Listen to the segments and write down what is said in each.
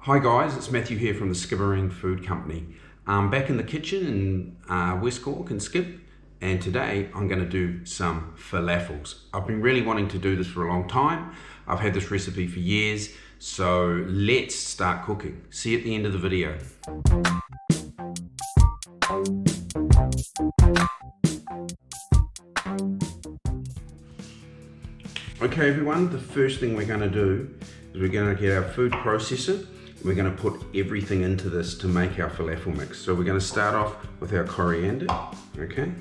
Hi guys, it's Matthew here from the Skibbereen Food Company. I'm back in the kitchen in West Cork and Skip, and today I'm going to do some falafels. I've been really wanting to do this for a long time. I've had this recipe for years, so let's start cooking. See you at the end of the video. Okay everyone, the first thing we're going to do is we're going to get our food processor. We're going to put everything into this to make our falafel mix. So we're going to start off with our coriander, okay?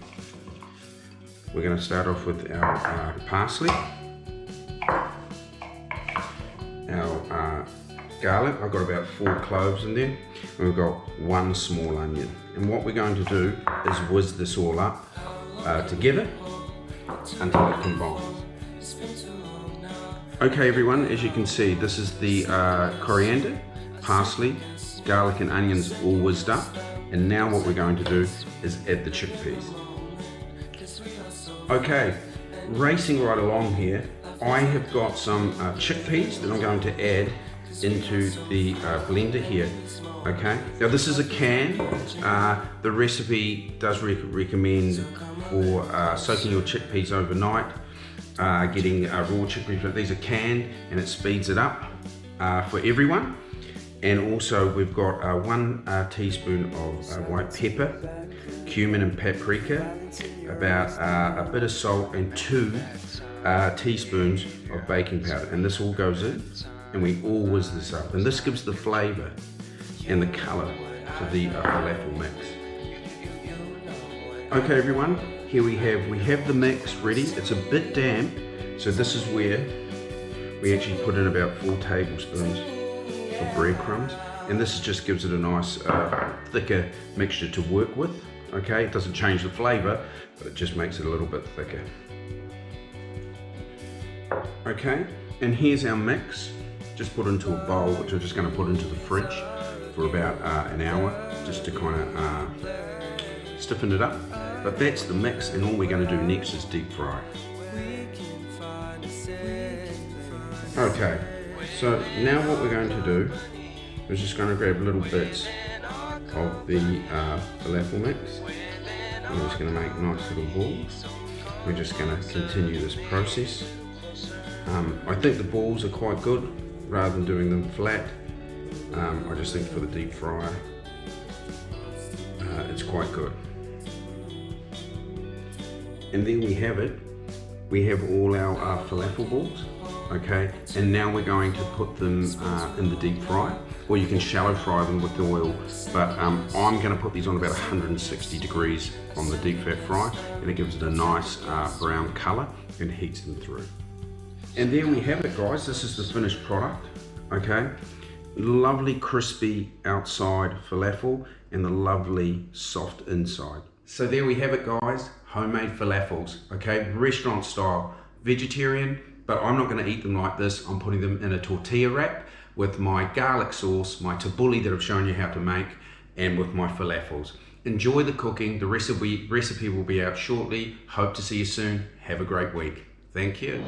We're going to start off with our parsley, our garlic. I've got about 4 cloves in there, and we've got 1 small onion. And what we're going to do is whiz this all up together until it combines. Okay everyone, as you can see, this is the coriander, parsley, garlic and onions all whizzed up, and now what we're going to do is add the chickpeas. Okay, racing right along here, I have got some chickpeas that I'm going to add into the blender here. Okay, now this is a can. The recipe does recommend for soaking your chickpeas overnight, getting raw chickpeas, but these are canned and it speeds it up for everyone. And also we've got 1 teaspoon of white pepper, cumin and paprika, about a bit of salt and 2 teaspoons of baking powder. And this all goes in and we all whiz this up. And this gives the flavour and the colour to the falafel mix. Okay everyone, here we have the mix ready. It's a bit damp, so this is where we actually put in about 4 tablespoons of breadcrumbs, and this just gives it a nice thicker mixture to work with. Okay, it doesn't change the flavour, but it just makes it a little bit thicker. Okay, and here's our mix, just put into a bowl, which I'm just going to put into the fridge for about an hour, just to kind of stiffen it up. But that's the mix, and all we're going to do next is deep fry. Okay, so now what we're going to do is just going to grab little bits of the falafel mix. And we're just going to make nice little balls. We're just going to continue this process. I think the balls are quite good rather than doing them flat. I just think for the deep fryer, it's quite good. And there we have it. We have all our falafel balls, okay? And now we're going to put them in the deep fry, or you can shallow fry them with the oil, but I'm gonna put these on about 160 degrees on the deep fat fry, and it gives it a nice brown color and heats them through. And there we have it guys, this is the finished product, okay? Lovely crispy outside falafel and the lovely soft inside. So there we have it guys, homemade falafels, okay, restaurant style, vegetarian, but I'm not going to eat them like this. I'm putting them in a tortilla wrap with my garlic sauce, my tabbouleh that I've shown you how to make, and with my falafels. Enjoy the cooking, the recipe will be out shortly. Hope to see you soon. Have a great week. Thank you.